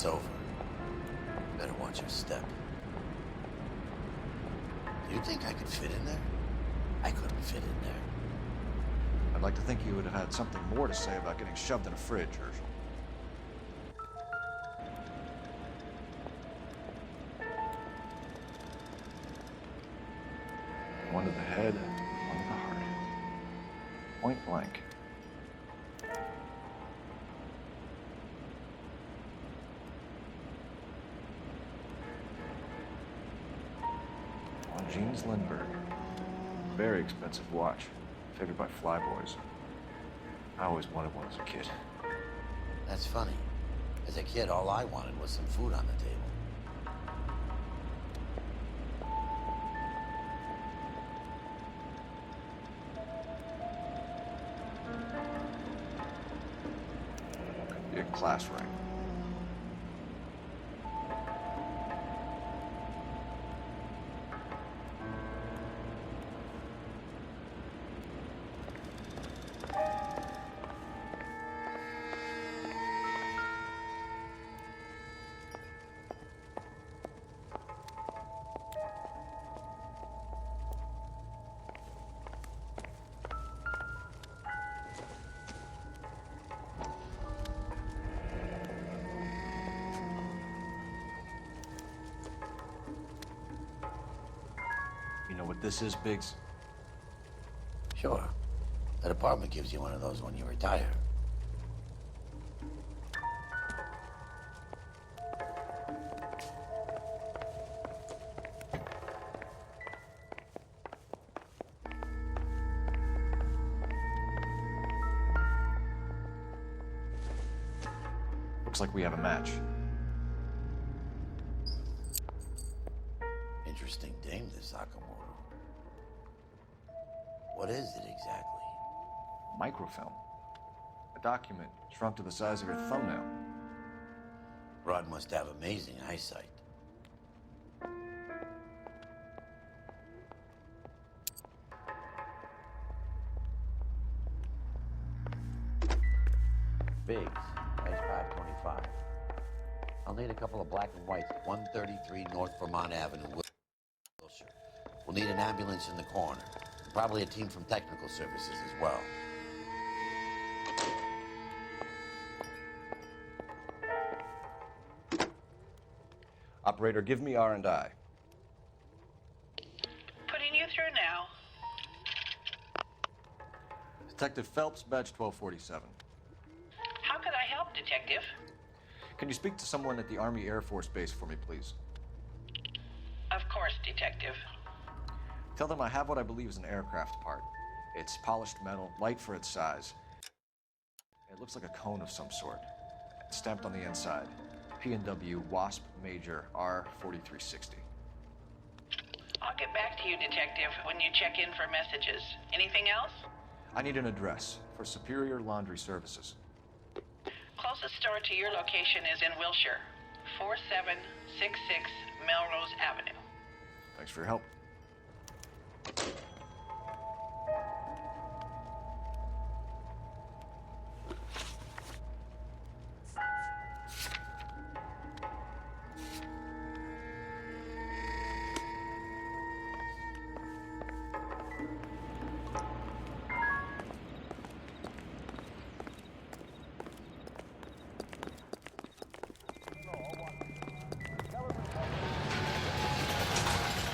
this over. Better watch your step. Do you think I could fit in there? I couldn't fit in there. I'd like to think you would have had something more to say about getting shoved in a fridge, Herschel. One to the head, one to the heart. Point blank. On Jeans Lindbergh. Very expensive watch. Favored by flyboys. I always wanted one as a kid. That's funny. As a kid, all I wanted was some food on the table. Could be a class ring. You know what this is, Biggs? Sure. The department gives you one of those when you retire. Looks like we have a match. Interesting dame, this Sakamoto. What is it exactly? Microfilm. A document shrunk to the size of your thumbnail. Rod must have amazing eyesight. Biggs, size 525. I'll need a couple of black and whites, 133 North Vermont Avenue, Wilshire. We'll need an ambulance in the corner. Probably a team from technical services as well. Operator, give me R&I. Putting you through now. Detective Phelps, badge 1247. How could I help, Detective? Can you speak to someone at the Army Air Force Base for me, please? Of course, Detective. Tell them I have what I believe is an aircraft part. It's polished metal, light for its size. It looks like a cone of some sort. It's stamped on the inside. P&W Wasp Major R4360. I'll get back to you, Detective, when you check in for messages. Anything else? I need an address for Superior Laundry Services. Closest store to your location is in Wilshire, 4766 Melrose Avenue. Thanks for your help.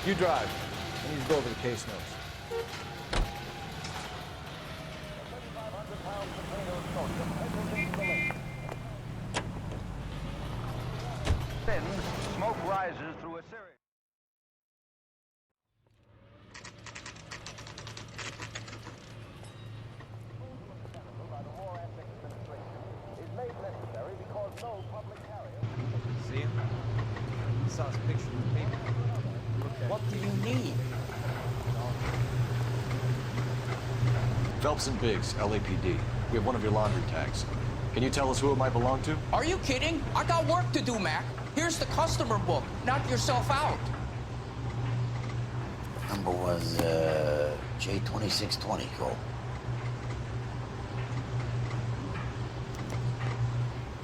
You drive. I need to go over the case notes. Then, smoke rises through a series. See him? He saw his picture in the paper. What do you need? Phelps and Biggs, LAPD. We have one of your laundry tags. Can you tell us who it might belong to? Are you kidding? I got work to do, Mac. Here's the customer book. Knock yourself out. Number was, J2620, Cole.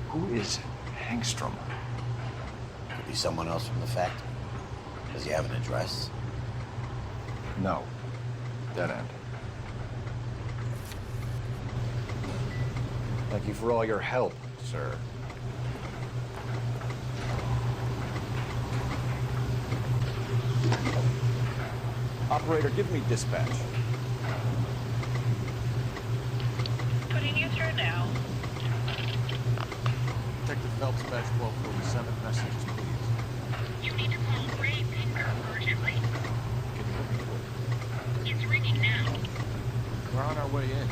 Who is Hangstrom? Maybe someone else from the factory. Does he have an address? No. Dead end. Thank you for all your help, sir. Operator, give me dispatch. Putting you through now. Detective Phelps, badge 1247, messages, please. You need to call Ray Pinder urgently. Can you put me through? It's ringing now. We're on our way in.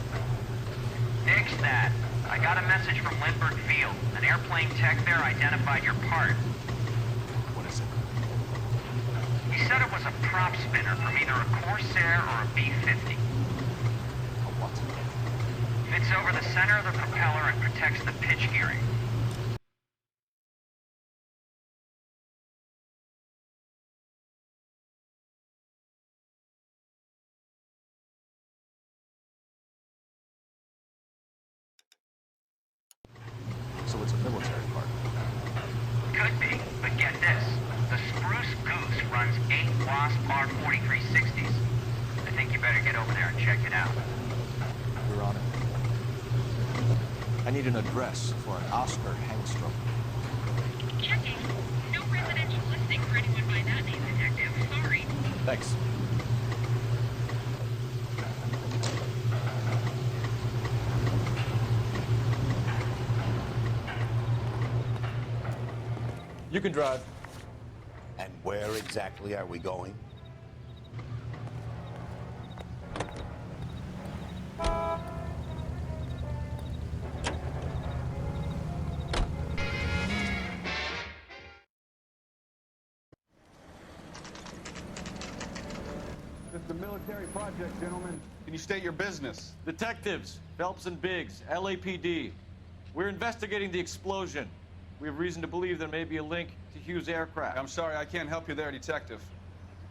Nix that. I got a message from Lindbergh Field. An airplane tech there identified your part. What is it? He said it was a prop spinner from either a Corsair or a B-50. A what? Fits over the center of the propeller and protects the pitch gearing. So it's a military part. Could be, but get this. The Spruce Goose runs 8 Wasp R4360s. I think you better get over there and check it out. We're on it. I need an address for an Oscar Hangstrom. Checking. No residential listing for anyone by that name, Detective. Sorry. Thanks. You can drive. And where exactly are we going? This is a military project, gentlemen. Can you state your business? Detectives, Phelps and Biggs, LAPD. We're investigating the explosion. We have reason to believe there may be a link to Hughes' aircraft. I'm sorry, I can't help you there, Detective.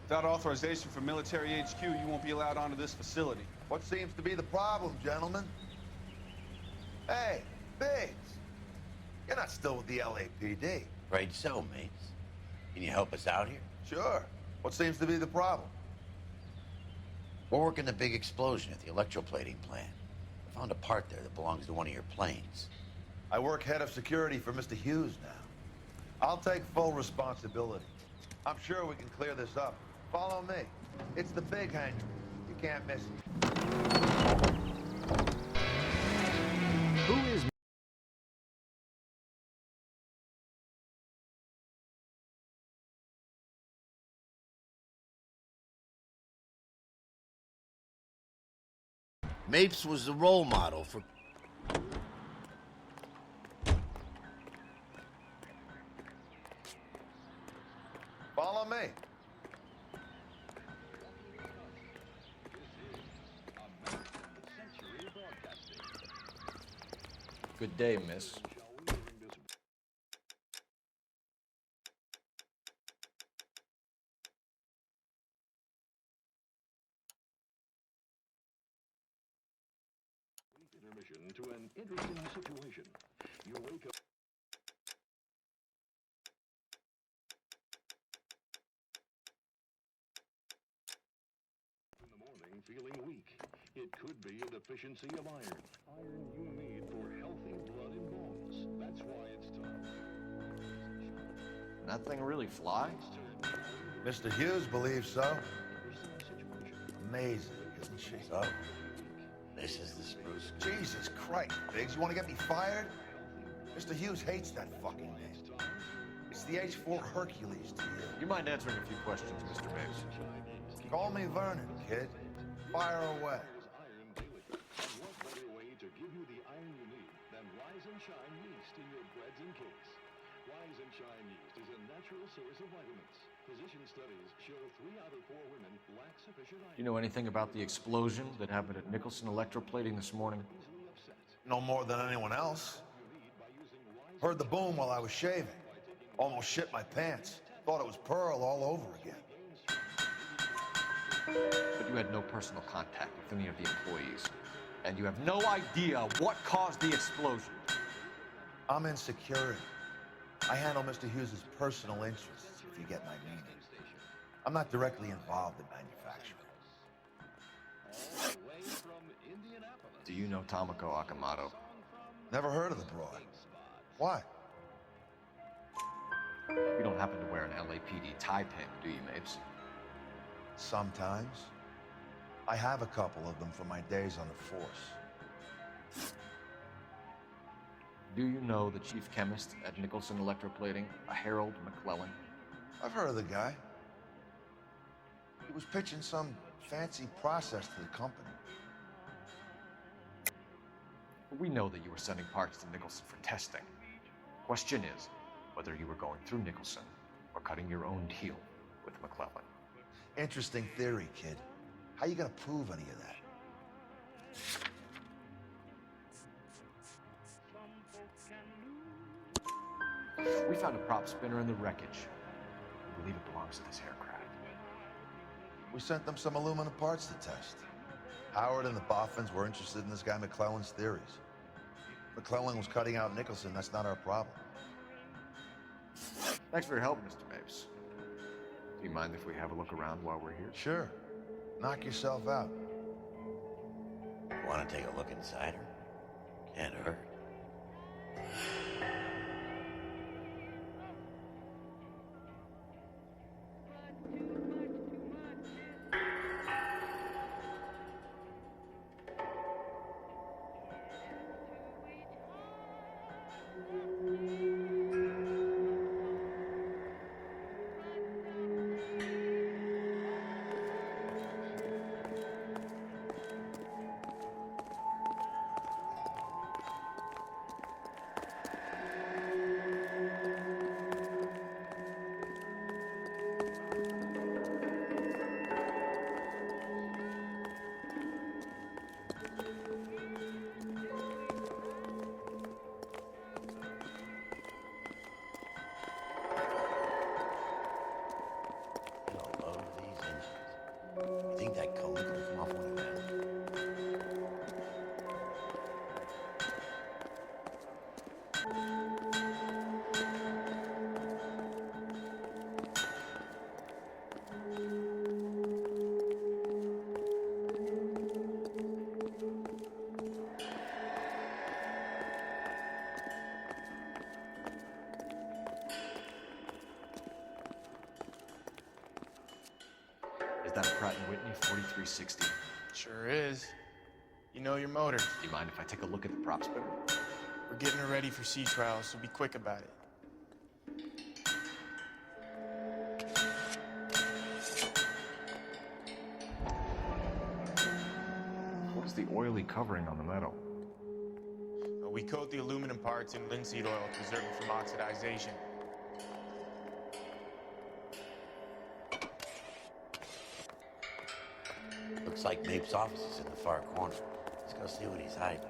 Without authorization from Military HQ, you won't be allowed onto this facility. What seems to be the problem, gentlemen? Hey, Biggs. You're not still with the LAPD. Afraid so, mates. Can you help us out here? Sure. What seems to be the problem? We're working the big explosion at the electroplating plant. I found a part there that belongs to one of your planes. I work head of security for Mr. Hughes now. I'll take full responsibility. I'm sure we can clear this up. Follow me. It's the big hangar. You can't miss it. Who is Mapes was the role model for... Follow me. Good day, miss. Intermission to an interesting situation. You wake up. In the morning feeling weak. It could be a deficiency of iron. Iron you need for healthy blood and bones. That's why it's time. That thing really fly? Mr. Hughes believes so. Amazing, isn't she? So, this is the Spruce. Jesus Christ, Biggs, you want to get me fired? Mr. Hughes hates that fucking name. It's the H-4 Hercules to you. You mind answering a few questions, Mr. Biggs? Call me Vernon, kid. Fire away. What better way to give you the iron you need than Rise and Shine yeast in your breads and cakes? Rise and Shine yeast is a natural source of vitamins. Physician studies show 3 out of 4 women lack sufficient iron. You know anything about the explosion that happened at Nicholson Electroplating this morning? No more than anyone else. Heard the boom while I was shaving. Almost shit my pants. Thought it was Pearl all over again. But you had no personal contact with any of the employees. And you have no idea what caused the explosion. I'm in security. I handle Mr. Hughes's personal interests, if you get my meaning. I'm not directly involved in manufacturing. Do you know Tomoko Akamoto? Never heard of the broad. Why? You don't happen to wear an LAPD tie pin, do you, Mapes? Sometimes. I have a couple of them from my days on the force. Do you know the chief chemist at Nicholson Electroplating, a Harold McClellan? I've heard of the guy. He was pitching some fancy process to the company. We know that you were sending parts to Nicholson for testing. Question is whether you were going through Nicholson or cutting your own deal with McClellan. Interesting theory, kid. How you gonna prove any of that? We found a prop spinner in the wreckage. We believe it belongs to this aircraft. We sent them some aluminum parts to test. Howard and the Boffins were interested in this guy McClellan's theories. McClellan was cutting out Nicholson. That's not our problem. Thanks for your help, Mr. Mapes. Do you mind if we have a look around while we're here? Sure. Knock yourself out. Want to take a look inside her? Can't hurt. Think that coat could come off one of them. Is that a Pratt & Whitney 4360? Sure is. You know your motor. Do you mind if I take a look at the prop spinner? We're getting her ready for sea trials, so be quick about it. What's the oily covering on the metal? We coat the aluminum parts in linseed oil to preserve it from oxidization. Looks like Mapes' office is in the far corner. Let's go see what he's hiding.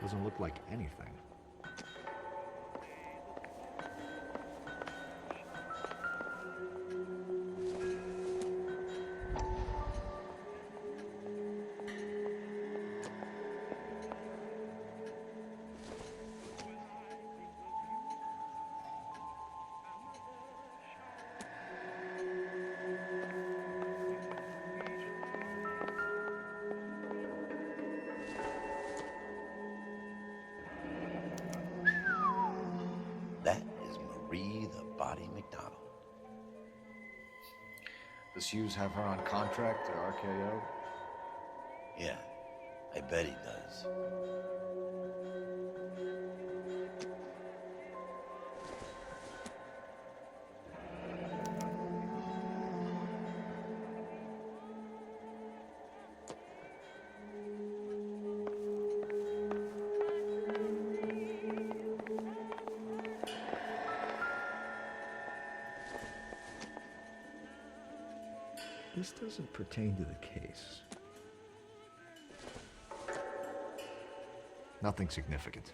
Doesn't look like anything. Does Hughes have her on contract to RKO? Yeah, I bet he does. this doesn't pertain to the case. Nothing significant.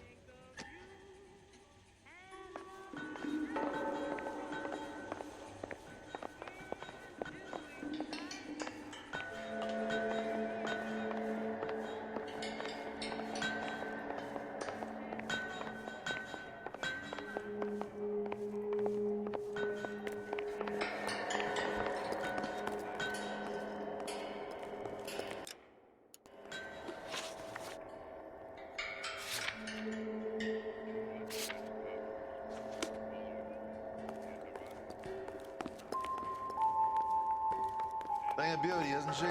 Thing of beauty, isn't she?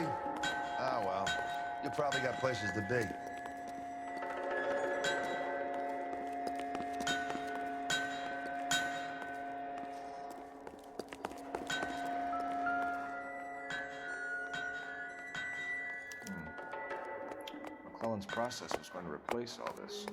Ah, well, you probably got places to be. McClellan's process was going to replace all this.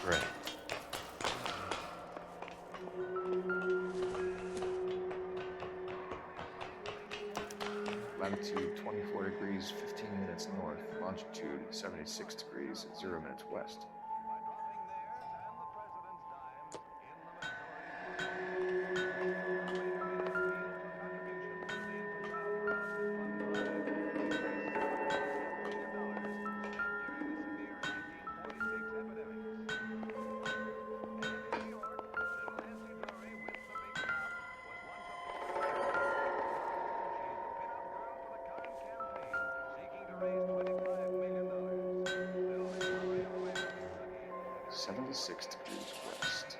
Great. Latitude 24 degrees, 15 minutes north. Longitude 76 degrees, 0 minutes west. $76 degrees west.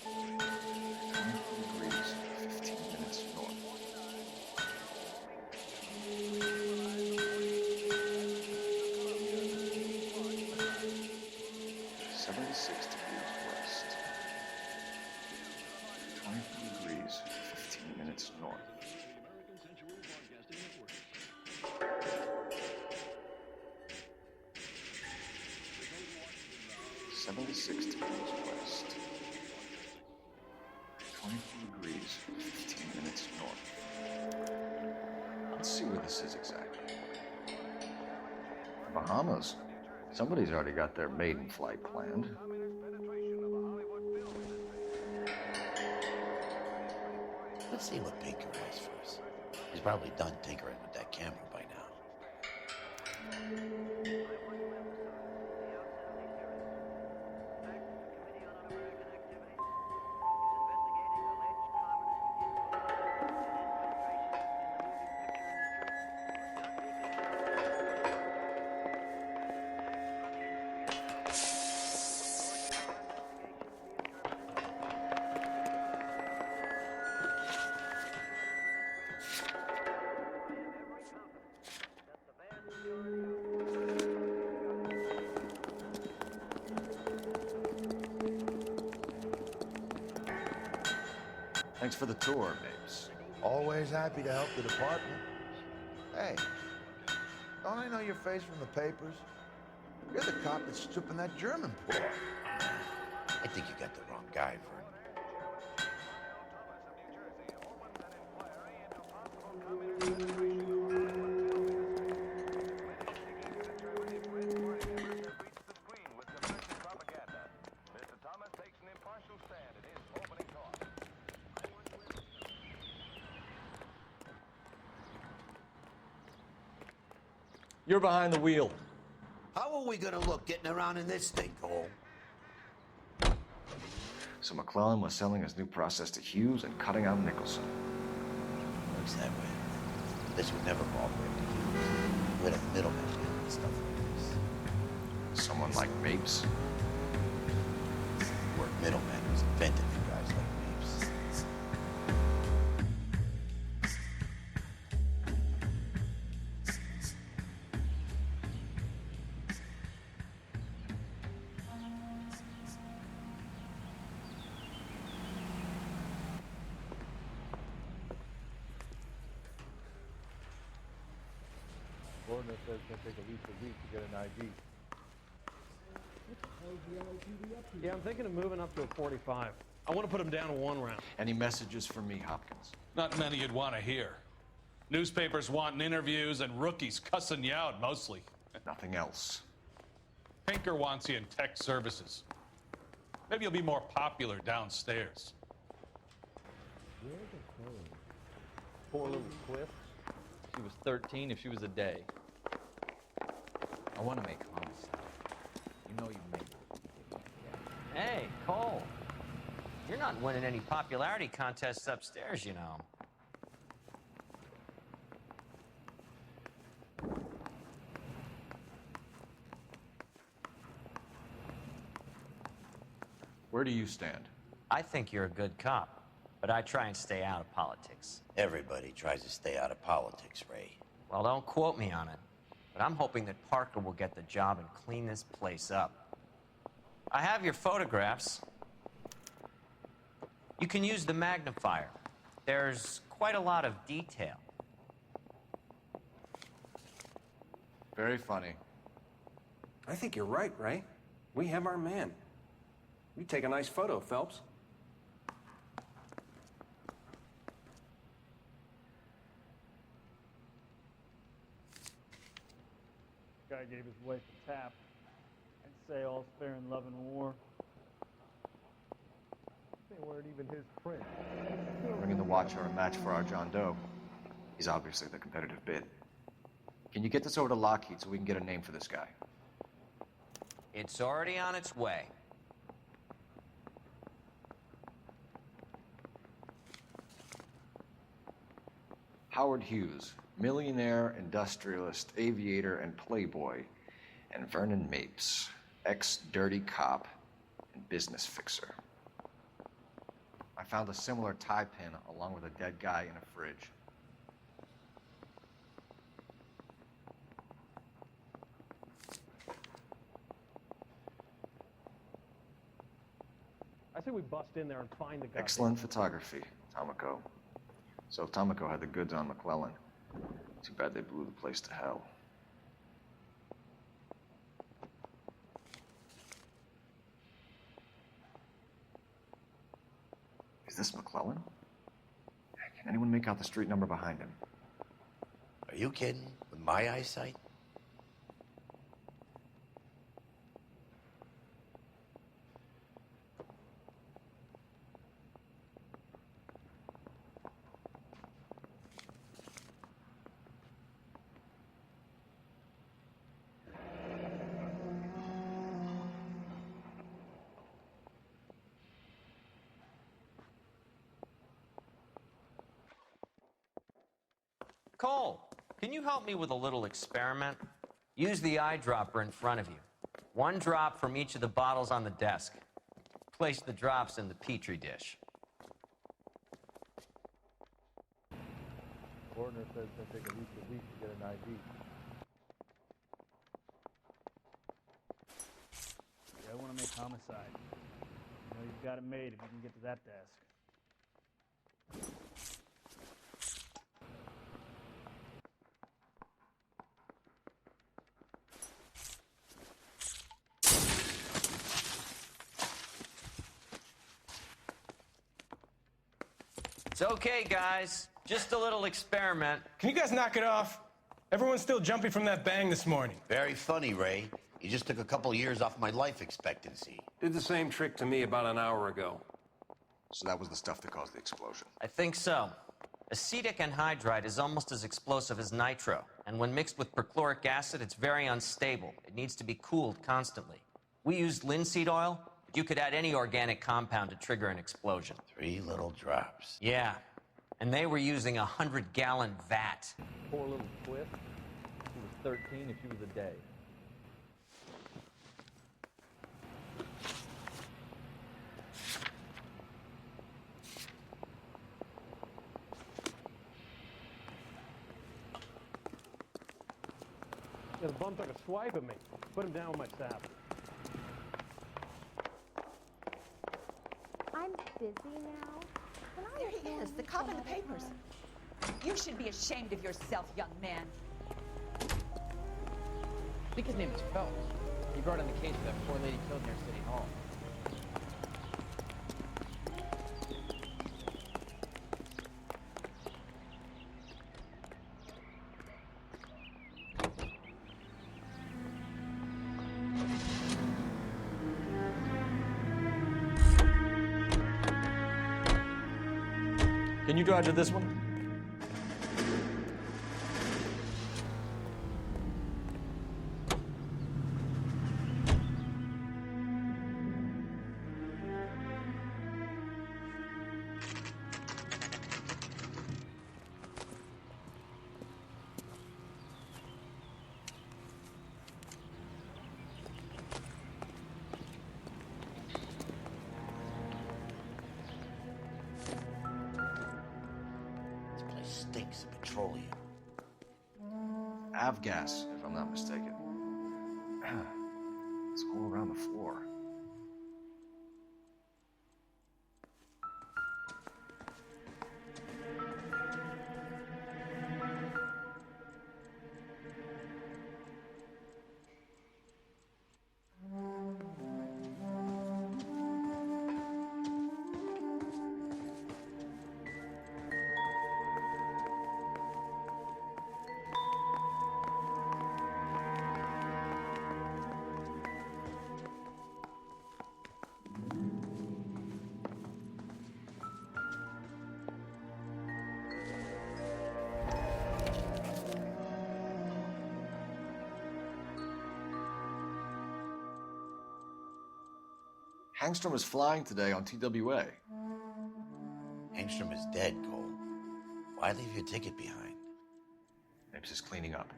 24 degrees, 15 minutes north. $76 degrees west. 24 degrees, 15 minutes north. $76 degrees west. 24 degrees, 15 minutes north. Let's see where this is exactly. Bahamas. Somebody's already got their maiden flight planned. Let's see what Pinker has for us. He's probably done tinkering with that camera by now. Thanks for the tour, babes. Always happy to help the department. Hey, don't I know your face from the papers? You're the cop that's stripping that German poor. I think you got the wrong guy, Vern. You're behind the wheel. How are we gonna look getting around in this thing, Cole? So McClellan was selling his new process to Hughes and cutting out Nicholson. Looks that way. This would never fall for him. Let a middleman do stuff like this. Someone like Mapes? The word middleman was invented for guys like Mapes. Coroner says it's going to take at least a week to get an ID. Yeah, I'm thinking of moving up to a 45. I want to put him down to 1 round. Any messages for me, Hopkins? Not many you'd want to hear. Newspapers wanting interviews and rookies cussing you out, mostly. Nothing else. Pinker wants you in tech services. Maybe you'll be more popular downstairs. Poor little Cliff. She was 13 if she was a day. I want to make homicide. You know you made it. Hey, Cole. You're not winning any popularity contests upstairs, you know. Where do you stand? I think you're a good cop, but I try and stay out of politics. Everybody tries to stay out of politics, Ray. Well, don't quote me on it, but I'm hoping that Parker will get the job and clean this place up. I have your photographs. You can use the magnifier. There's quite a lot of detail. Very funny. I think you're right, Ray. We have our man. You take a nice photo, Phelps. Guy gave his wife a tap. I'd say all's fair in love and war. They weren't even his print. Bringing the watch are a match for our John Doe. He's obviously the competitive bid. Can you get this over to Lockheed so we can get a name for this guy? It's already on its way. Howard Hughes, millionaire, industrialist, aviator, and playboy, and Vernon Mapes, ex-dirty cop and business fixer. I found a similar tie pin along with a dead guy in a fridge. I say we bust in there and find the guy. Excellent photography, Tomoko. So Tomoko had the goods on McClellan. Too bad they blew the place to hell. Is this McClellan? Can anyone make out the street number behind him? Are you kidding? With my eyesight? Cole, can you help me with a little experiment? Use the eyedropper in front of you. 1 drop from each of the bottles on the desk. Place the drops in the Petri dish. Coroner says it's going to take at least a week to get an ID. Yeah, I want to make homicide. You know you've got it made if you can get to that desk. It's okay, guys. Just a little experiment. Can you guys knock it off? Everyone's still jumping from that bang this morning. Very funny, Ray. You just took a couple years off my life expectancy. Did the same trick to me about an hour ago. So that was the stuff that caused the explosion. I think so. Acetic anhydride is almost as explosive as nitro, and when mixed with perchloric acid, it's very unstable. It needs to be cooled constantly. We used linseed oil, but you could add any organic compound to trigger an explosion. 3 little drops. Yeah, and they were using a 100-gallon vat. Poor little Cliff. She was 13 if she was a day. Yeah, the bum took a swipe at me. Put him down with my staff. I'm busy now. There he is, the cop in the papers. You should be ashamed of yourself, young man. think his name is Phelps. He brought in the case of that poor lady killed near City Hall. Can you drive to this one? Stinks of petroleum. Avgas, if I'm not mistaken. It's all around the floor. Hangstrom is flying today on TWA. Hangstrom is dead, Cole. Why leave your ticket behind? Maybe just cleaning up.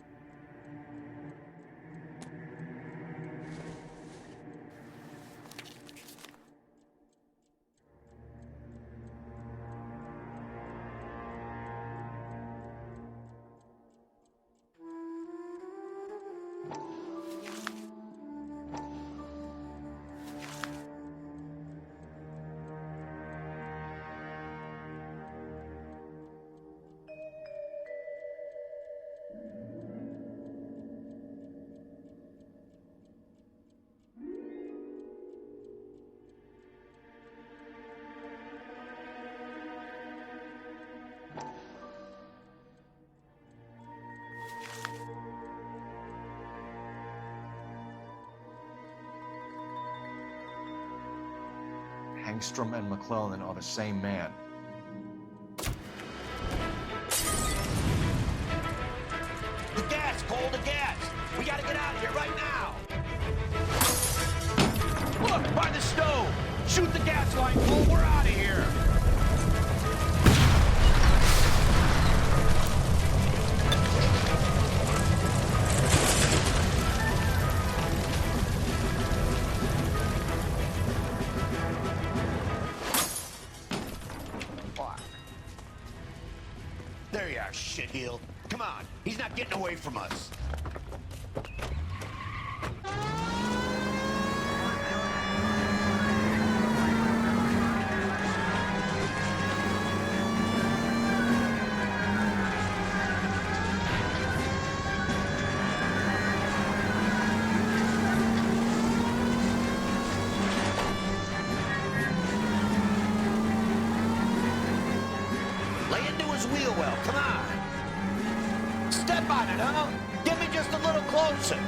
Hangstrom and McClellan are the same man. The gas, Cole, the gas! We gotta get out of here right now! Look, by the stove! Shoot the gas line, Cole, we're out of here! There you are, shitheel. Come on, he's not getting away from us. Lay into his wheel well, come on. Step on it, huh? Get me just a little closer.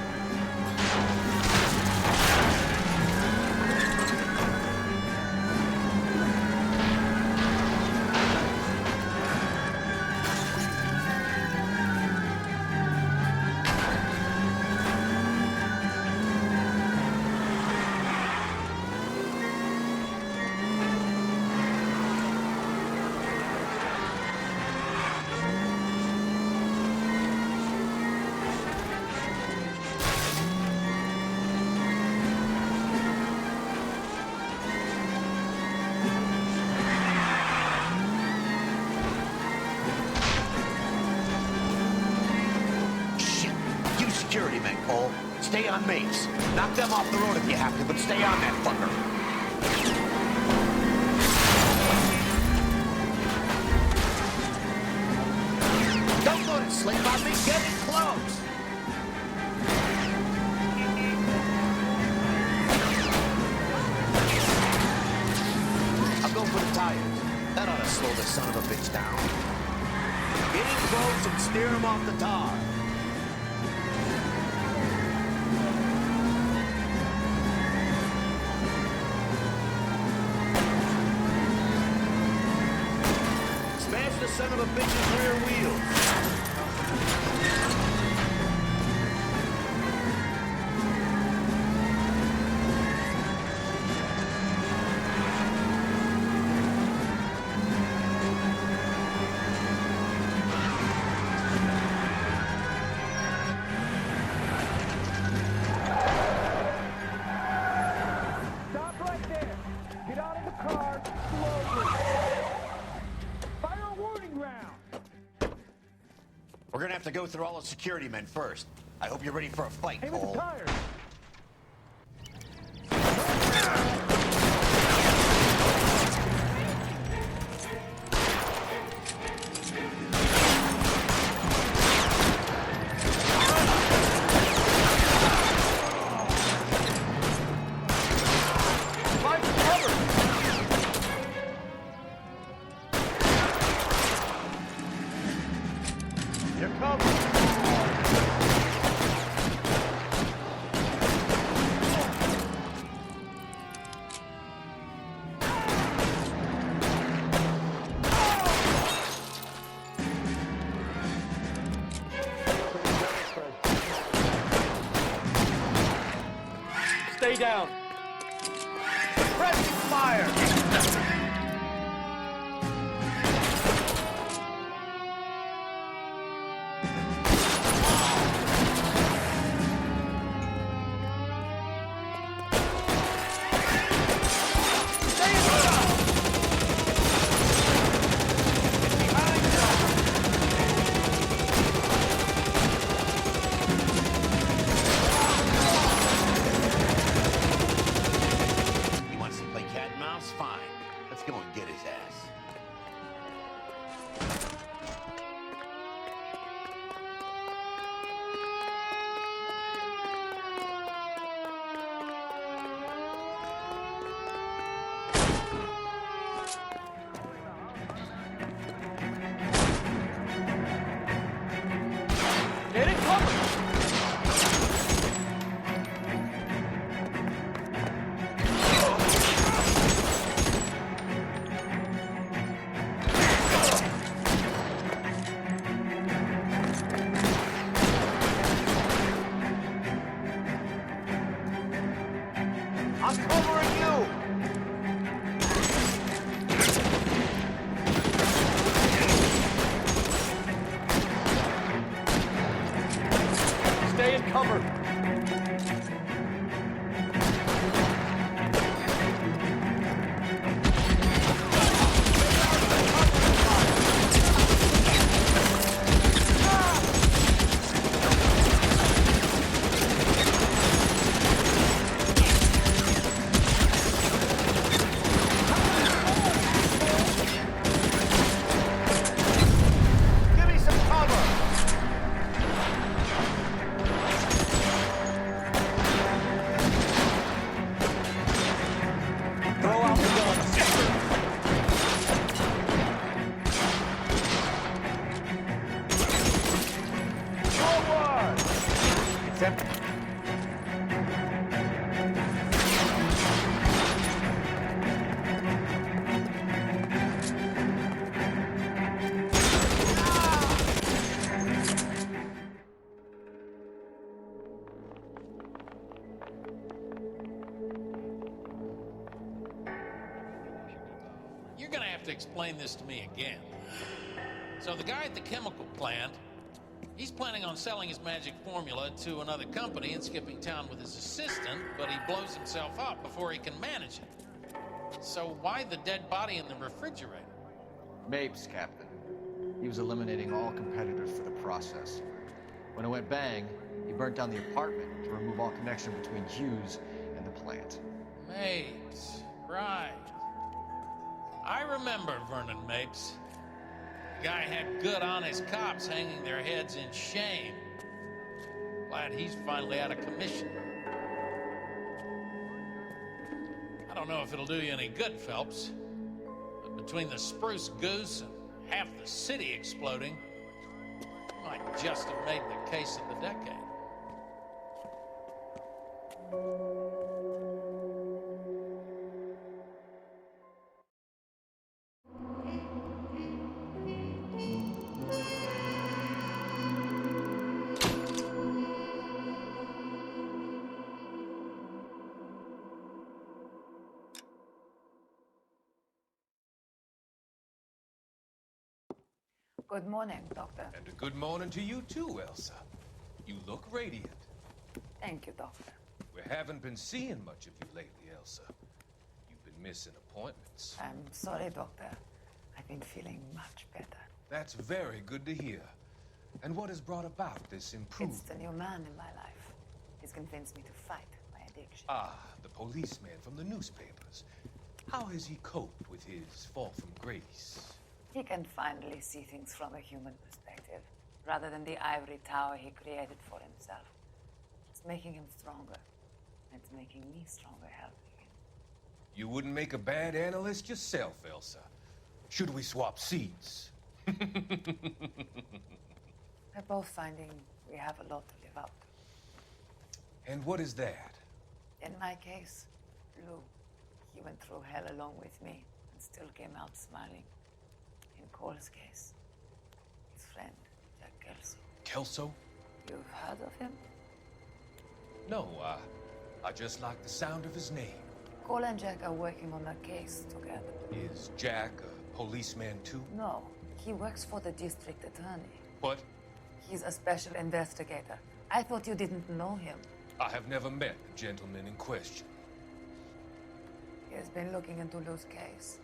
Security men, Cole. Stay on mates. Knock them off the road if you have to, but stay on that fucker. Don't go to sleep on me. Get in close. son of a bitch down. Get in close and steer him off the tar. Smash the son of a bitch's rear wheels. We're gonna have to go through all the security men first. I hope you're ready for a fight, Cole. Stay down. Pressing fire! I'm covering you! Stay in cover. You're gonna have to explain this to me again. So the guy at the chemical plant, he's planning on selling his magic formula to another company and skipping town with his assistant, but he blows himself up before he can manage it. So why the dead body in the refrigerator? Mapes, Captain. He was eliminating all competitors for the process. When it went bang, he burnt down the apartment to remove all connection between Hughes and the plant. Mapes, right. I remember Vernon Mapes. The guy had good, honest cops hanging their heads in shame. Glad he's finally out of commission. I don't know if it'll do you any good, Phelps, but Between the spruce goose and half the city exploding, you might just have made the case of the decade. Good morning, Doctor. And a good morning to you too, Elsa. You look radiant. Thank you, Doctor. We haven't been seeing much of you lately, Elsa. You've been missing appointments. I'm sorry, Doctor. I've been feeling much better. That's very good to hear. And what has brought about this improvement? It's the new man in my life. He's convinced me to fight my addiction. Ah, the policeman from the newspapers. How has he coped with his fall from grace? He can finally see things from a human perspective, rather than the ivory tower he created for himself. It's making him stronger. It's making me stronger helping him. You wouldn't make a bad analyst yourself, Elsa. Should we swap seats? We're both finding we have a lot to live up to. And what is that? In my case, Lou. He went through hell along with me and still came out smiling. In Cole's case, his friend, Jack Kelso. Kelso? You've heard of him? No, I just like the sound of his name. Cole and Jack are working on a case together. Is Jack a policeman too? No, he works for the district attorney. What? He's a special investigator. I thought you didn't know him. I have never met the gentleman in question. He has been looking into Lou's case.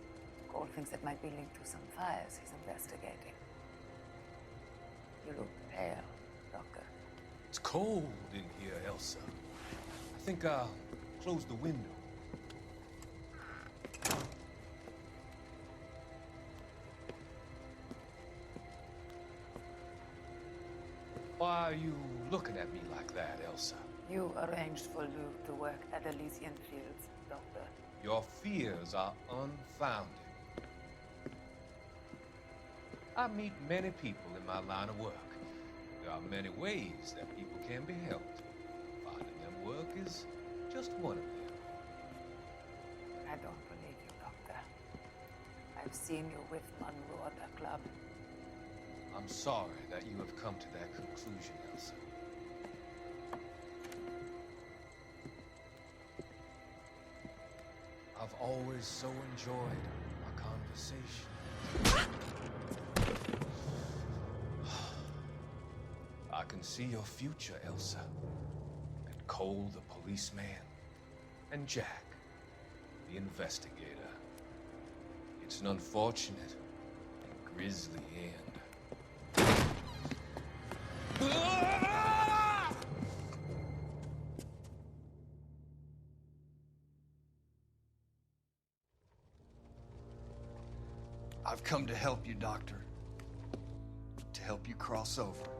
Cole thinks it might be linked to some fires he's investigating. You look pale, Doctor. It's cold in here, Elsa. I think I'll close the window. Why are you looking at me like that, Elsa? You arranged for Lou to work at Elysian Fields, Doctor. Your fears are unfounded. I meet many people in my line of work. There are many ways that people can be helped. Finding them work is just one of them. I don't believe you, Doctor. I've seen you with Monroe at the club. I'm sorry that you have come to that conclusion, Elsa. I've always so enjoyed our conversation. I can see your future, Elsa. And Cole, the policeman. And Jack, the investigator. It's an unfortunate and grisly end. I've come to help you, Doctor. To help you cross over.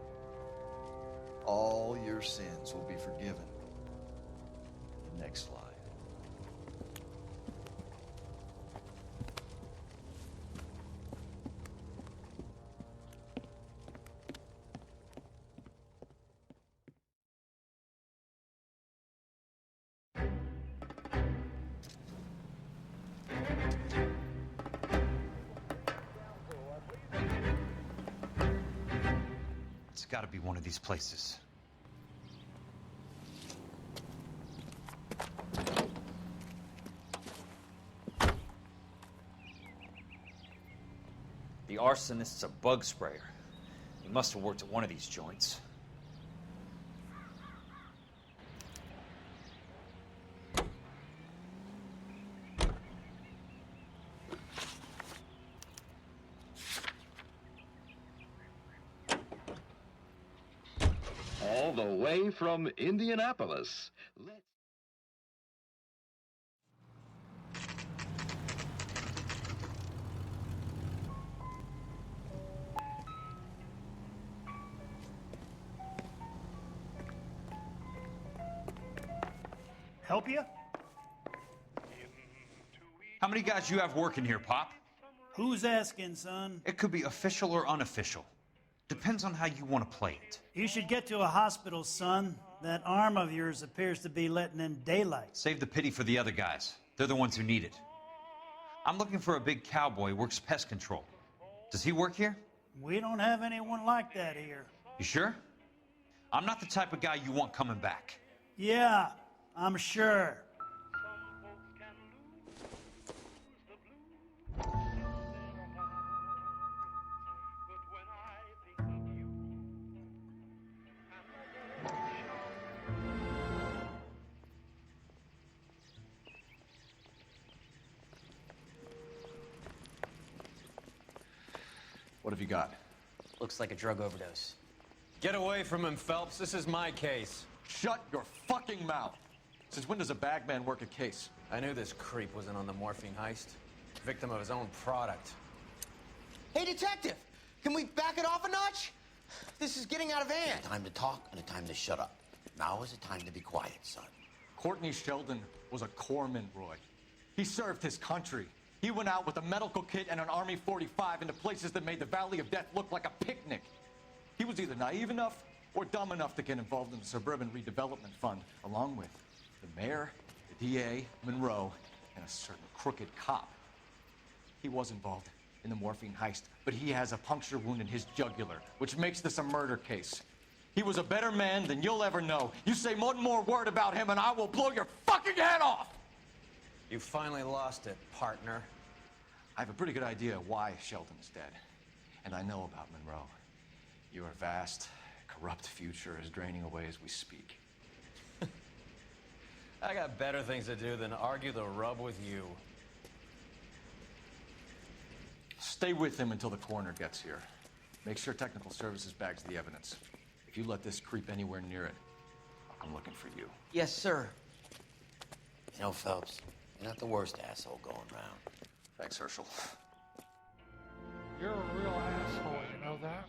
All your sins will be forgiven in the next life. It's got to be one of these places. The arsonist's a bug sprayer. He must have worked at one of these joints. All the way from Indianapolis. Help you? How many guys you have working here, Pop? Who's asking, son? It could be official or unofficial. Depends on how you want to play it. You should get to a hospital, son. That arm of yours appears to be letting in daylight. Save the pity for the other guys. They're the ones who need it. I'm looking for a big cowboy who works pest control. Does he work here? We don't have anyone like that here. You sure? I'm not the type of guy you want coming back. Yeah, I'm sure. What have you got? Looks like a drug overdose. Get away from him, Phelps. This is my case. Shut your fucking mouth! Since when does a bagman work a case? I knew this creep wasn't on the morphine heist. Victim of his own product. Hey, detective! Can we back it off a notch? This is getting out of hand. A time to talk and a time to shut up. Now is the time to be quiet, son. Courtney Sheldon was a corpsman, Roy. He served his country. He went out with a medical kit and an Army 45 into places that made the Valley of Death look like a picnic. He was either naive enough or dumb enough to get involved in the Suburban Redevelopment Fund, along with the mayor, the DA, Monroe, and a certain crooked cop. He was involved in the morphine heist, but he has a puncture wound in his jugular, which makes this a murder case. He was a better man than you'll ever know. You say one more word about him and I will blow your fucking head off! You finally lost it, partner. I have a pretty good idea why Sheldon's dead. And I know about Monroe. Your vast, corrupt future is draining away as we speak. I got better things to do than argue the rub with you. Stay with him until the coroner gets here. Make sure technical services bags the evidence. If you let this creep anywhere near it, I'm looking for you. Yes, sir. You know, Phelps, you're not the worst asshole going around. Thanks, Herschel. You're a real asshole, you know that?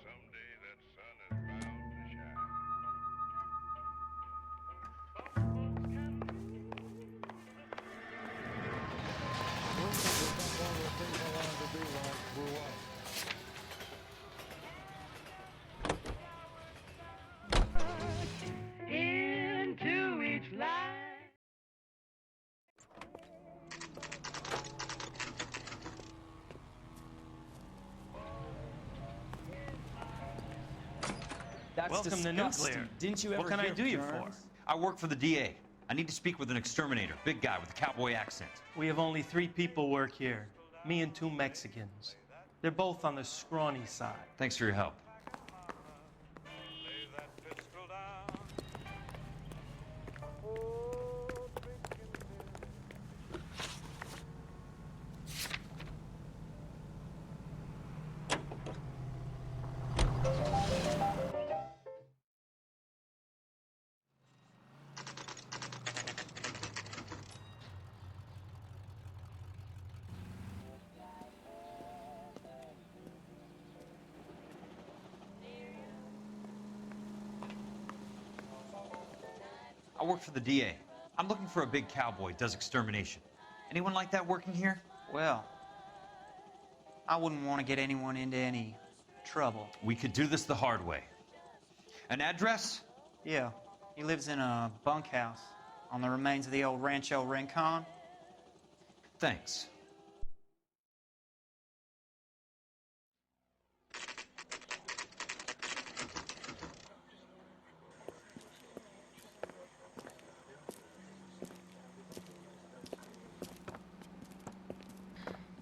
Into each line. That's Welcome disgusting. to Nuclear. Didn't you ever What can I do you for? I work for the DA. I need to speak with an exterminator, big guy with a cowboy accent. We have only 3 people work here. Me and 2 Mexicans. They're both on the scrawny side. Thanks for your help. I work for the DA. I'm looking for a big cowboy, does extermination. Anyone like that working here? Well, I wouldn't want to get anyone into any trouble. We could do this the hard way. An address? Yeah, he lives in a bunkhouse on the remains of the old Rancho Rincon. Thanks.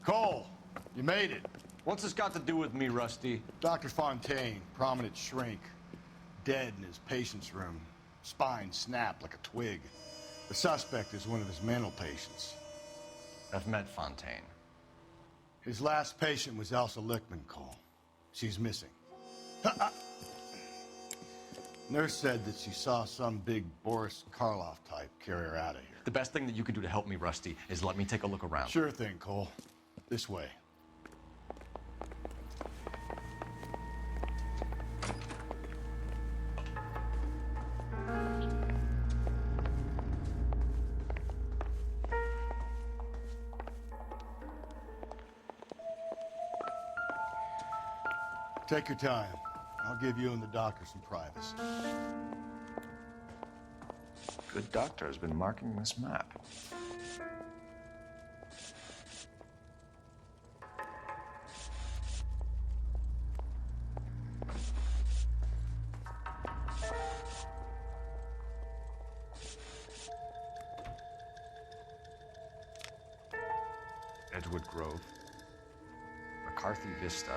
Cole, you made it. What's this got to do with me, Rusty? Dr. Fontaine, prominent shrink, dead in his patient's room. Spine snapped like a twig. The suspect is one of his mental patients. I've met Fontaine. His last patient was Elsa Lichtman, Cole. She's missing. Nurse said that she saw some big Boris Karloff type carry her out of here. The best thing that you can do to help me, Rusty, is let me take a look around. Sure thing, Cole. This way. Take your time. I'll give you and the doctor some privacy. Good doctor has been marking this map. Edgewood Grove, McCarthy Vista,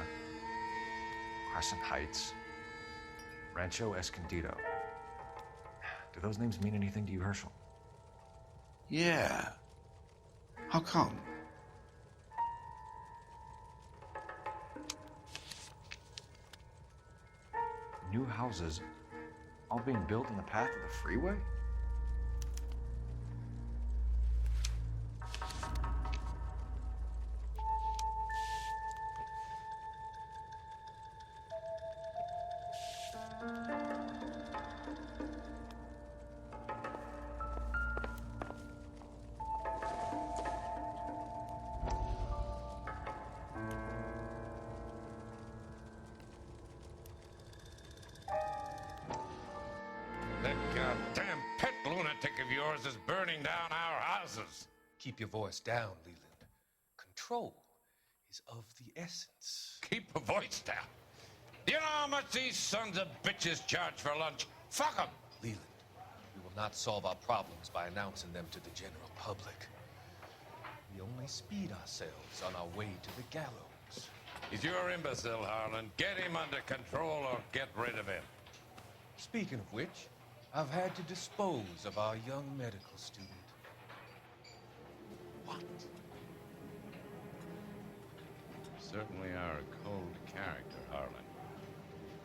Crescent Heights, Rancho Escondido. Do those names mean anything to you, Herschel? Yeah. How come? New houses all being built in the path of the freeway? That goddamn pet lunatic of yours is burning down our houses. Keep your voice down, Leland. Control is of the essence. Keep your voice down. Do you know how much these sons of bitches charge for lunch? Fuck them. Leland, we will not solve our problems by announcing them to the general public. We only speed ourselves on our way to the gallows. He's your imbecile, Harlan. Get him under control or get rid of him. Speaking of which, I've had to dispose of our young medical student. What? Certainly are a cold character, Harlan.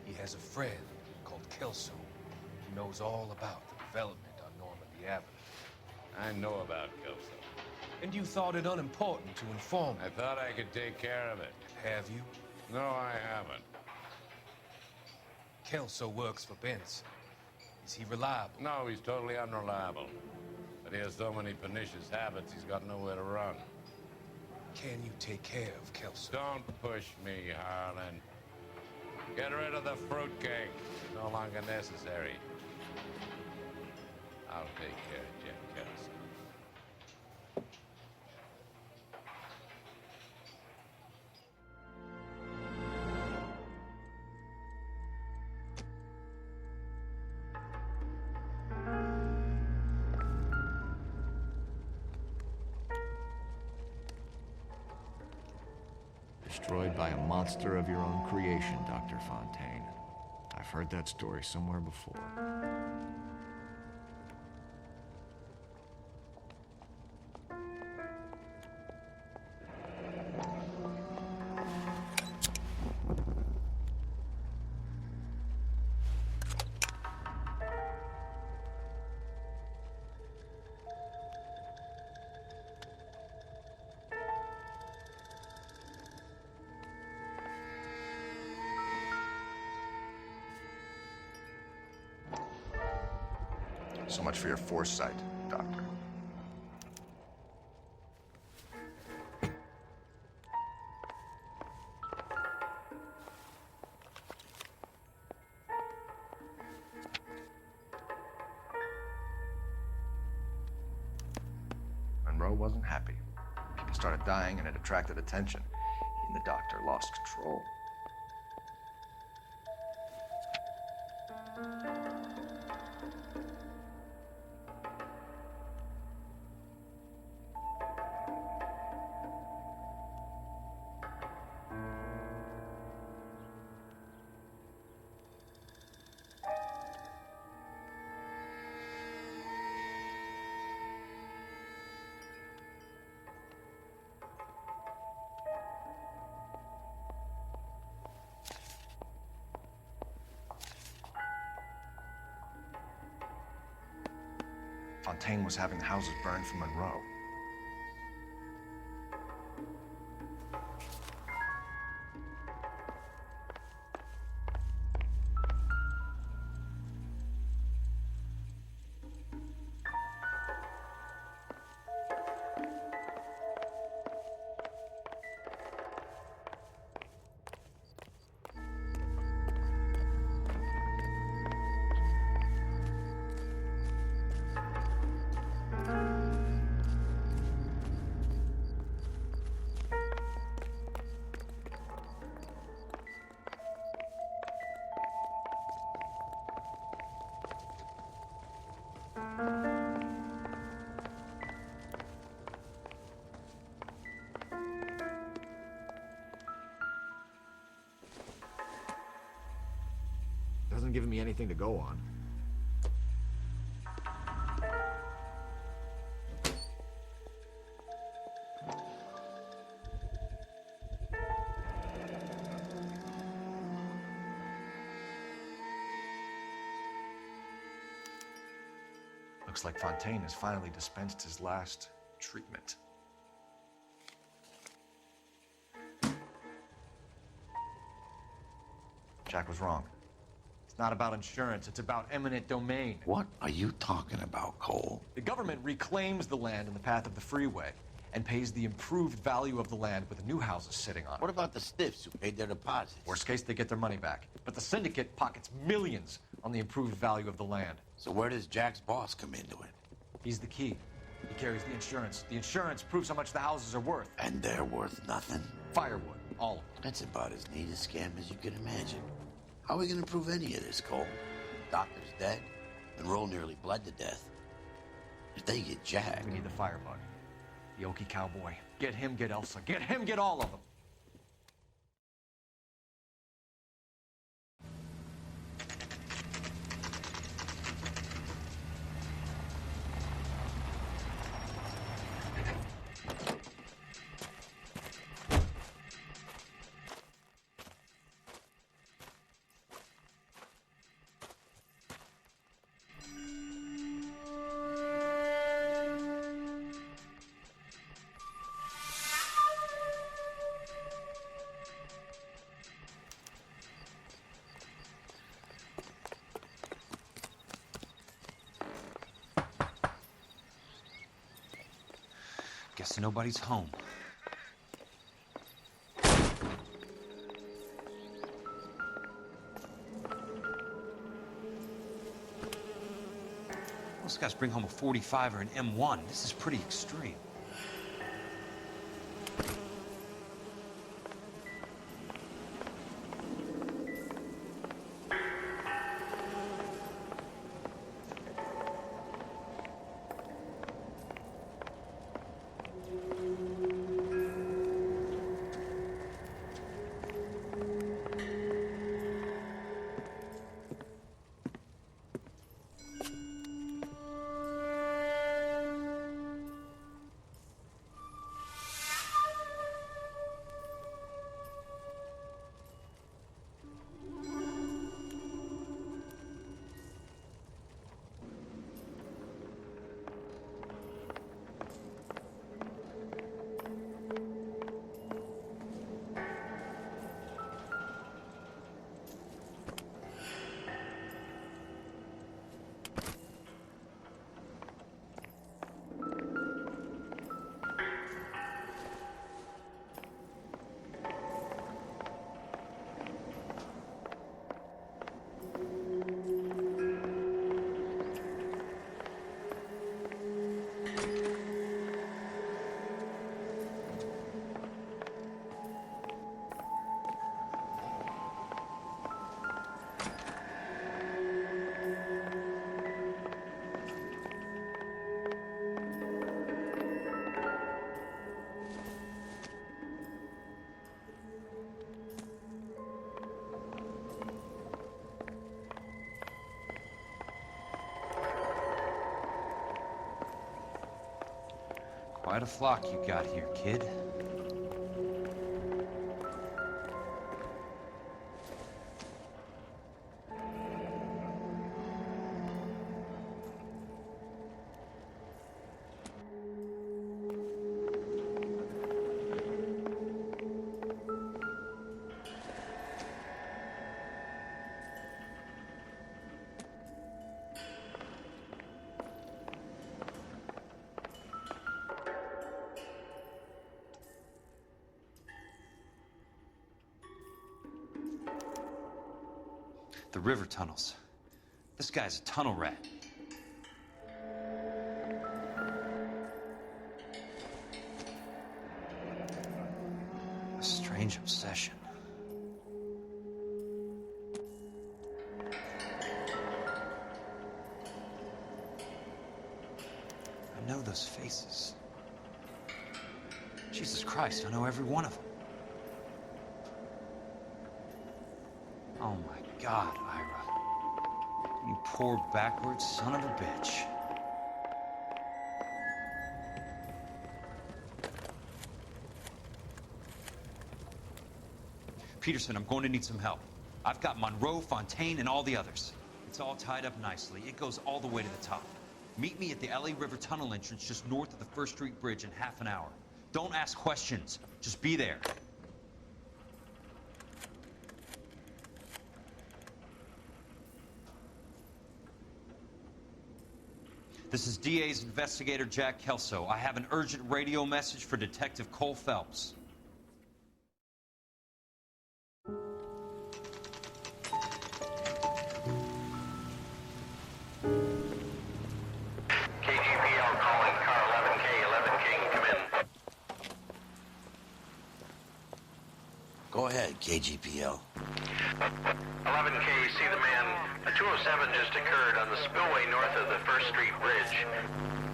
He has a friend called Kelso who knows all about the development on Normandy Avenue. I know about Kelso. And you thought it unimportant to inform me. I thought I could take care of it. Have you? No, I haven't. Kelso works for Benson. Is he reliable? No, he's totally unreliable. But he has so many pernicious habits, he's got nowhere to run. Can you take care of Kelso? Don't push me, Harlan. Get rid of the fruitcake. It's no longer necessary. I'll take care of Jim Kelso. Destroyed by a monster of your own creation, Dr. Fontaine. I've heard that story somewhere before. So much for your foresight, Doctor. Monroe wasn't happy. People started dying and it attracted attention. He and the doctor lost control. Fontaine was having the houses burned for Monroe. hasn't given me anything to go on. Looks like Fontaine has finally dispensed his last treatment. Jack was wrong. It's not about insurance, it's about eminent domain. What are you talking about, Cole? The government reclaims the land in the path of the freeway and pays the improved value of the land with new houses sitting on it. What about the stiffs who paid their deposits? Worst case, they get their money back. But the syndicate pockets millions on the improved value of the land. So where does Jack's boss come into it? He's the key. He carries the insurance. The insurance proves how much the houses are worth. And they're worth nothing? Firewood, all of them. That's about as neat a scam as you can imagine. How are we going to prove any of this, Cole? Doctor's dead. Monroe nearly bled to death. If they get Jack... We need the firebug. The Okie cowboy. Get him, get Elsa. Get him, get all of them. Guess nobody's home. Most guys bring home a 45 or an M1. This is pretty extreme. Quite a flock you got here, kid. The river tunnels. This guy's a tunnel rat. A strange obsession. I know those faces. Jesus Christ, I know every one of them. Oh my God, Ira. You poor backwards son of a bitch. Peterson, I'm going to need some help. I've got Monroe, Fontaine, and all the others. It's all tied up nicely. It goes all the way to the top. Meet me at the LA River Tunnel entrance just north of the First Street Bridge in half an hour. Don't ask questions. Just be there. This is DA's investigator, Jack Kelso. I have an urgent radio message for Detective Cole Phelps. KGPL calling car 11K, 11K, come in. Go ahead, KGPL. 11K, see the man. A 207 just occurred on the spillway north of the First Street Bridge.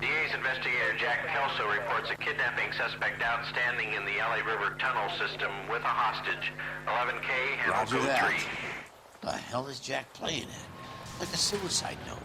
DA's investigator Jack Kelso reports a kidnapping suspect outstanding in the LA River Tunnel system with a hostage. 11K, handle Roger code that. 3. The hell is Jack playing at? Like a suicide note.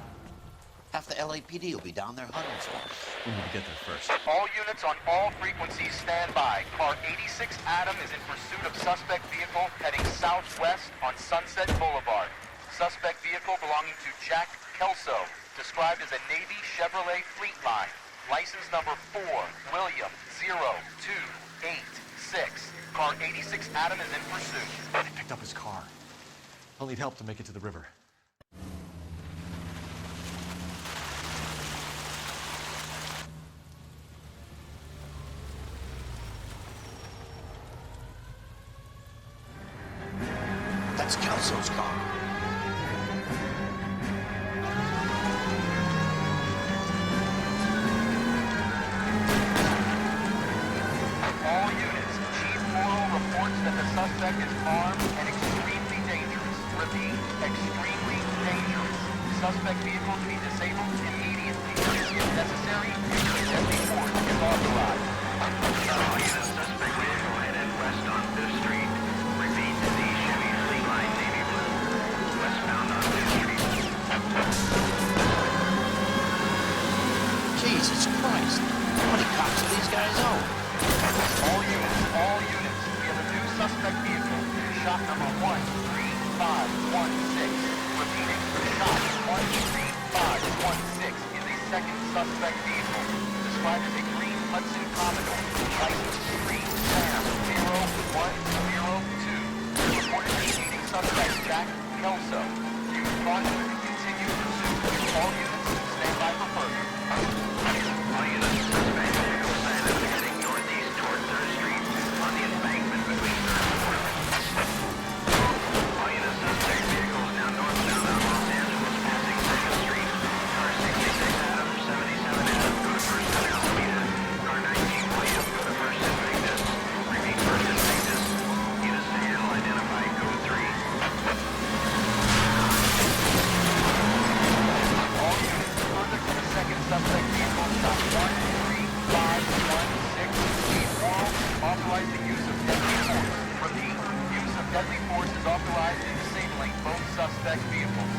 Half the LAPD will be down there hunting for us. We need to get there first. All units on all frequencies stand by. Car 86 Adam is in pursuit of suspect vehicle heading southwest on Sunset Boulevard. Suspect vehicle belonging to Jack Kelso, described as a Navy Chevrolet Fleetline. License number 4, William 0286. Car 86 Adam is in pursuit. They picked up his car. I'll need help to make it to the river. That's Kelso's car. All units, Chief Morrow reports that the suspect is armed and extremely dangerous. Repeat, extremely dangerous. Suspect vehicle to be disabled immediately. If necessary, deadly force is authorized. All units, suspect vehicle headed west on 5th Street. Repeat, the Chevy Fleetline Navy Blue. Westbound on 5th Street. Jesus Christ. How many cops do these guys owe? All units, we have a new suspect vehicle. Shop number 13516. Repeating, shop 13516 is a second suspect vehicle, described as a green Hudson Commodore. License 3 Sam 0102. Reported preceding suspect Jack Kelso. Use caution and continue pursuit. All units, stand by for further. All units, suspect vehicle sighted heading northeast toward 3rd Street on the embankment between 3rd and 4th. All units, suspect vehicles now northbound on Los Angeles passing 2nd Street. Car 66 Adam, 77 Adam, go to 1st and Alameda. Car 19 William, go to 1st and Magnus. Repeat 1st and Magnus. Units to handle, identify code 3. All units further to the second suspect vehicle, shop 13516. Chief Morrow authorized the use of deadly force. Repeat, use of deadly force is authorized in disabling both suspect vehicles.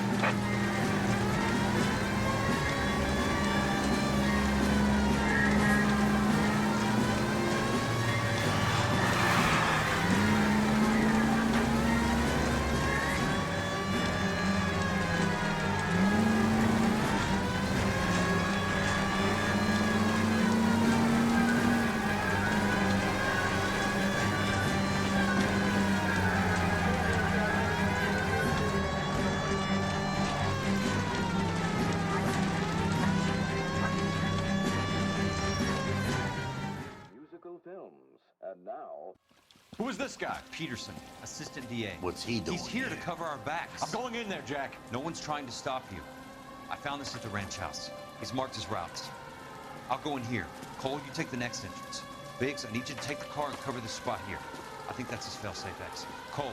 Musical films. And now, Who is this guy? Peterson, assistant DA. What's he doing He's here to cover our backs. I'm going in there, Jack. No one's trying to stop you. I found this at the ranch house. He's marked his routes. I'll go in here. Cole, you take the next entrance. Biggs, I need you to take the car and cover this spot here. I think that's his fail-safe exit. Cole,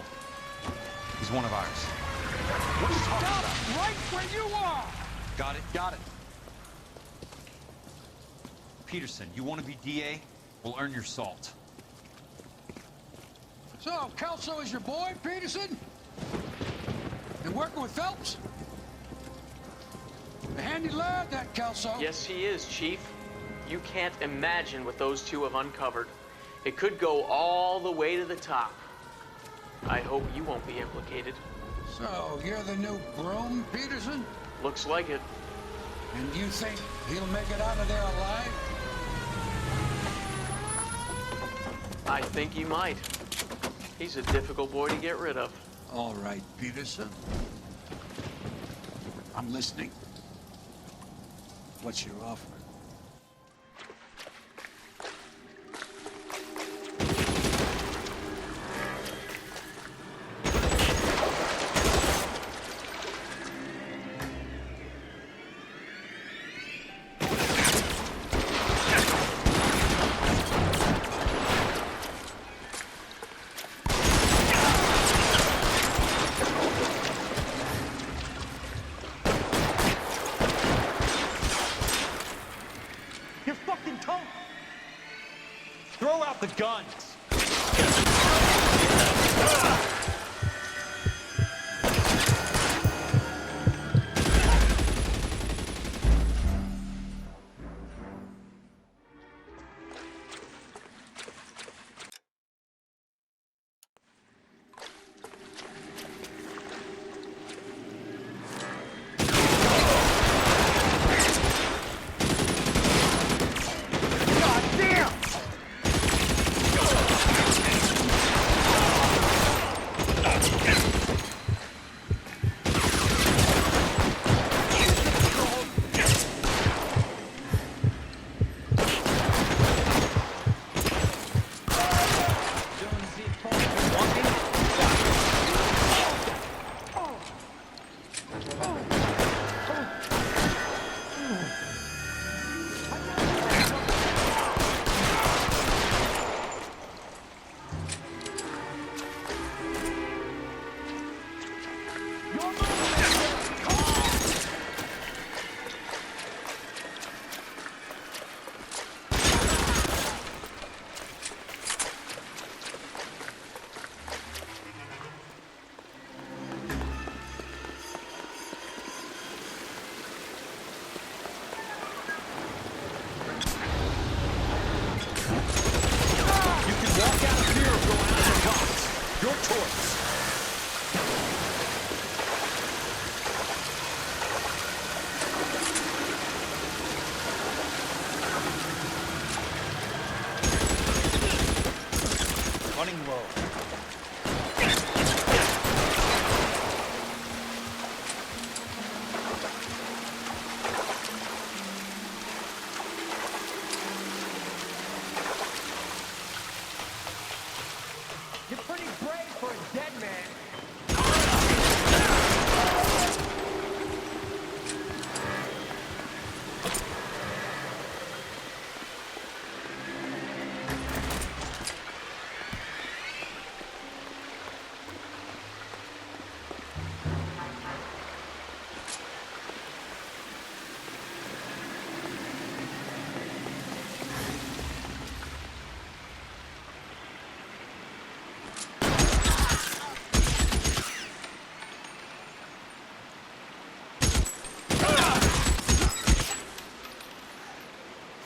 he's one of ours. What are you talking about? Right where you are! Got it? Got it. Peterson, you want to be DA? We'll earn your salt. So, Kelso is your boy, Peterson? And working with Phelps? A handy lad, that Kelso. Yes, he is, Chief. You can't imagine what those two have uncovered. It could go all the way to the top. I hope you won't be implicated. So, you're the new groom, Peterson? Looks like it. And you think he'll make it out of there alive? I think he might. He's a difficult boy to get rid of. All right, Peterson. I'm listening. What's your offer? Throw out the guns!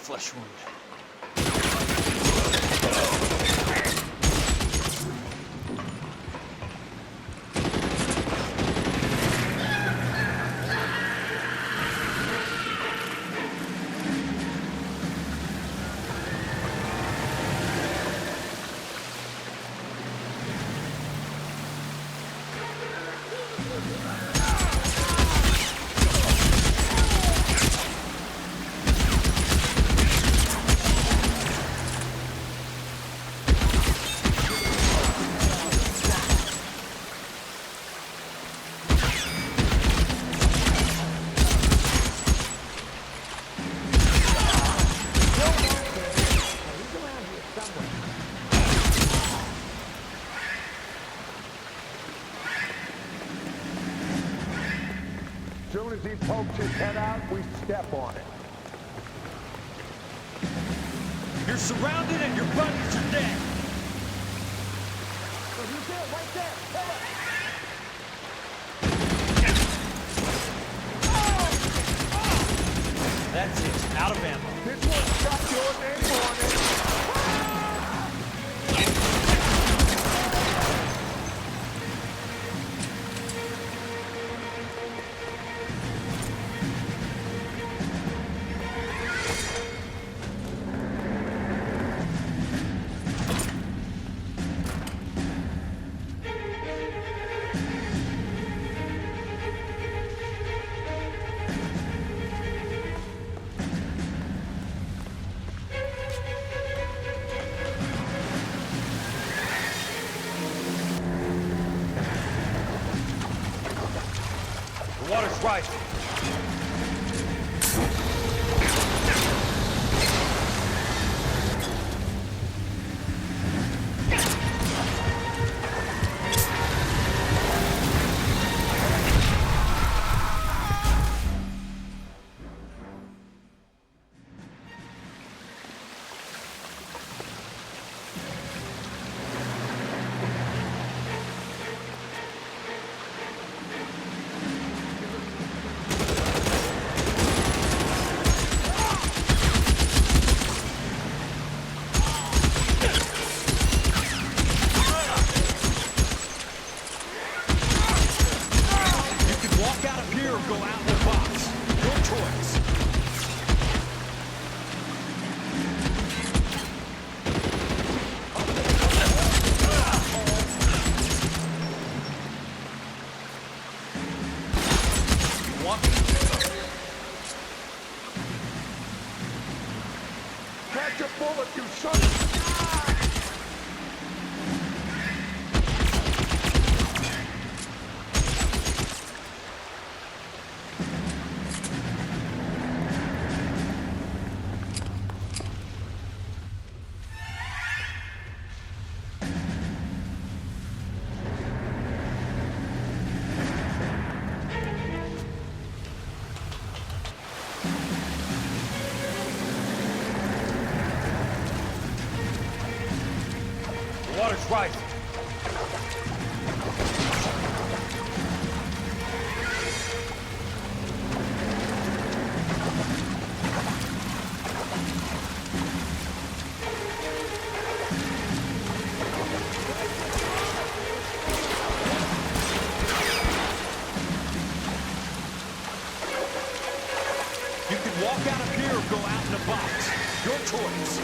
Flesh wound. As soon as he pokes his head out, we step on it. You're surrounded and your buddies are dead. So he's there, right there. Kill him. water's rising. Catch a bullet, you son of The water's rising. You can walk out of here or go out in a box. Your choice.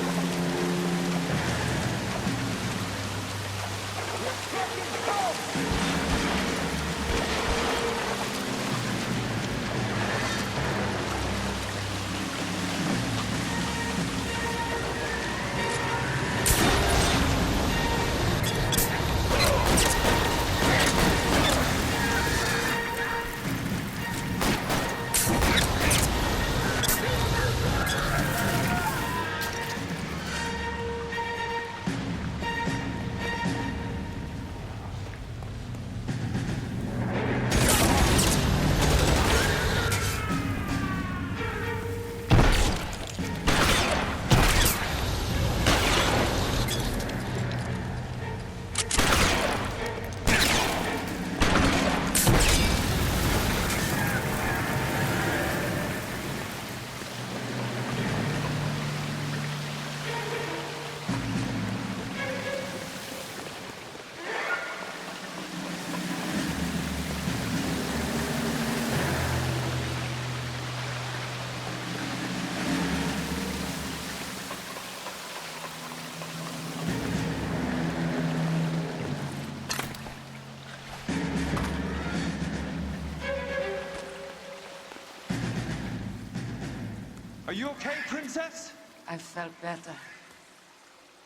Are you okay, Princess? I felt better.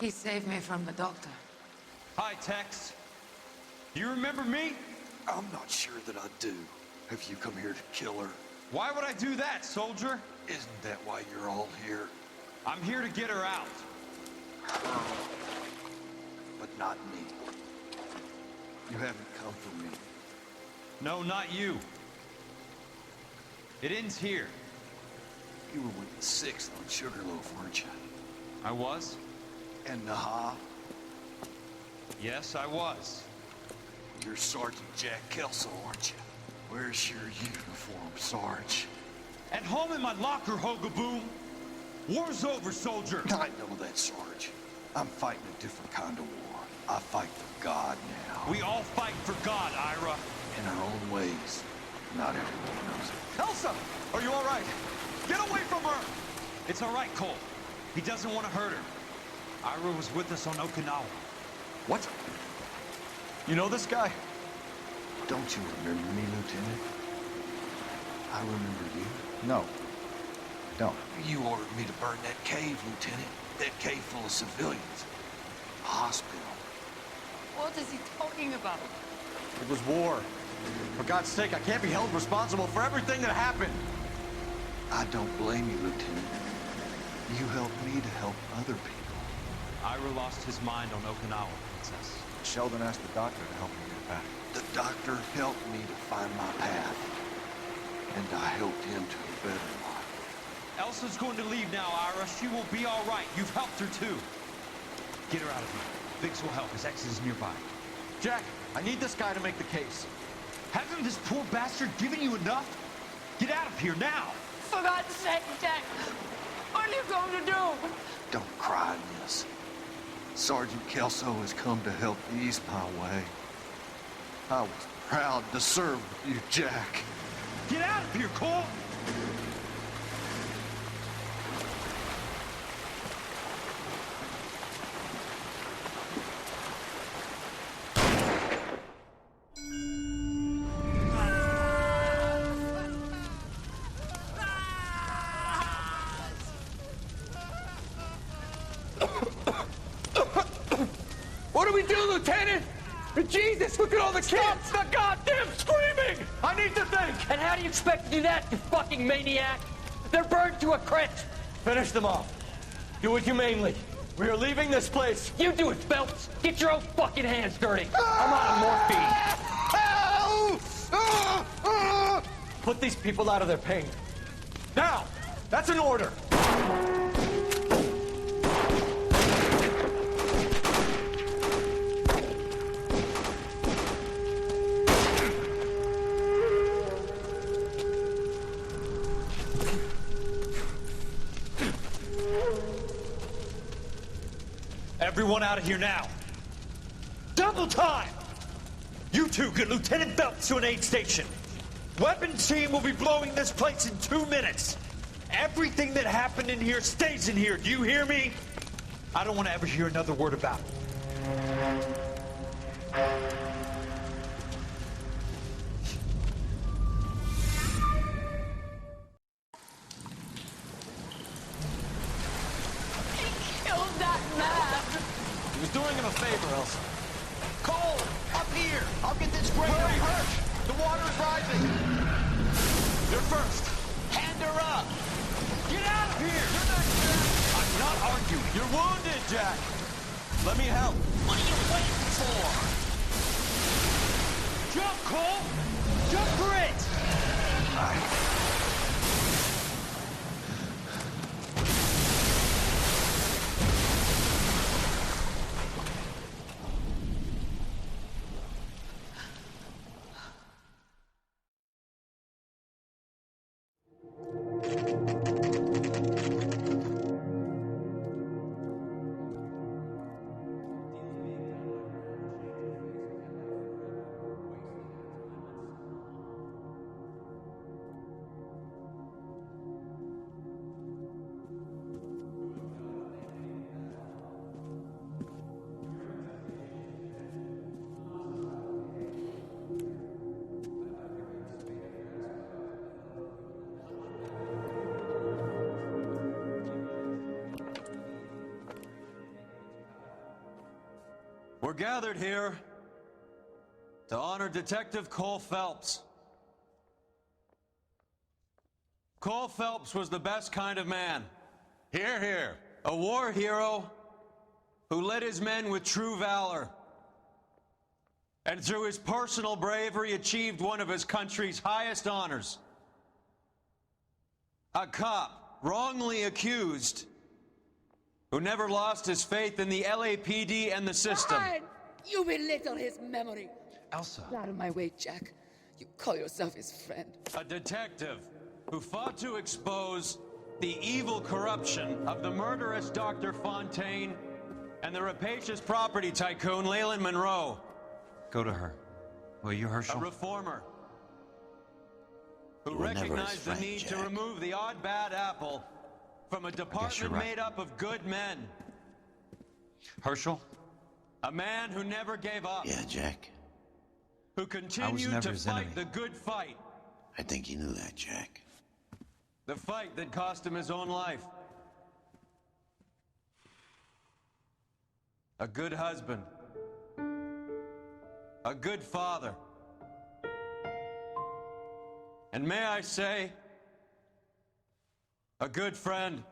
He saved me from the doctor. Hi, Tex. Do you remember me? I'm not sure that I do. Have you come here to kill her? Why would I do that, soldier? Isn't that why you're all here? I'm here to get her out. Her. But not me. You haven't come for me. No, not you. It ends here. You were with the 6th on Sugarloaf, weren't you? I was? And Naha? Yes, I was. You're Sergeant Jack Kelso, aren't you? Where's your uniform, Sarge? At home in my locker, Hogaboom. War's over, soldier. I know that, Sarge. I'm fighting a different kind of war. I fight for God now. We all fight for God, Ira. In our own ways. Not everyone knows it. Elsa! Are you all right? Get away from her! It's all right, Cole. He doesn't want to hurt her. Ira was with us on Okinawa. What? You know this guy? Don't you remember me, Lieutenant? I remember you. No. Don't. You ordered me to burn that cave, Lieutenant. That cave full of civilians. A hospital. What is he talking about? It was war. For God's sake, I can't be held responsible for everything that happened. I don't blame you, Lieutenant. You helped me to help other people. Ira lost his mind on Okinawa, Princess. Sheldon asked the doctor to help him get back. The doctor helped me to find my path. And I helped him to a better one. Elsa's going to leave now, Ira. She will be all right. You've helped her, too. Get her out of here. Biggs will help. His ex is nearby. Jack, I need this guy to make the case. Hasn't this poor bastard given you enough? Get out of here now! For God's sake, Jack! What are you going to do? Don't cry, miss. Sergeant Kelso has come to help ease my way. I was proud to serve with you, Jack. Get out of here, Cole! What do we do, Lieutenant? Jesus, look at all the kids! The goddamn screaming! I need to think! And how do you expect to do that, you fucking maniac? They're burned to a crisp! Finish them off. Do it humanely. We are leaving this place. You do it, Phelps! Get your own fucking hands dirty! I'm on morphine! Put these people out of their pain. Now! That's an order! Everyone out of here now. Double time! You two get Lieutenant Phelps to an aid station. Weapons team will be blowing this place in 2 minutes. Everything that happened in here stays in here. Do you hear me? I don't want to ever hear another word about it. He was doing him a favor, Elsa. Cole, up here. I'll get this grader. Hurry, Hurt. The water's rising. You're first. Hand her up. Get out of here! You're not Jack. I'm not arguing. You're wounded, Jack. Let me help. What are you waiting for? Jump, Cole! Jump for it! We're gathered here to honor Detective Cole Phelps. Cole Phelps was the best kind of man. Hear, hear. A war hero who led his men with true valor. And through his personal bravery achieved one of his country's highest honors. A cop wrongly accused who never lost his faith in the LAPD and the system. God, you belittle his memory. Elsa. Get out of my way, Jack. You call yourself his friend. A detective who fought to expose the evil corruption of the murderous Dr. Fontaine and the rapacious property tycoon Leyland Monroe. Go to her. Will you, Herschel? A reformer who recognized the need to remove the odd bad apple from a department made up of good men. Herschel? A man who never gave up. Yeah, Jack. Who continued to fight the good fight. I think you knew that, Jack. The fight that cost him his own life. A good husband. A good father. And may I say, a good friend.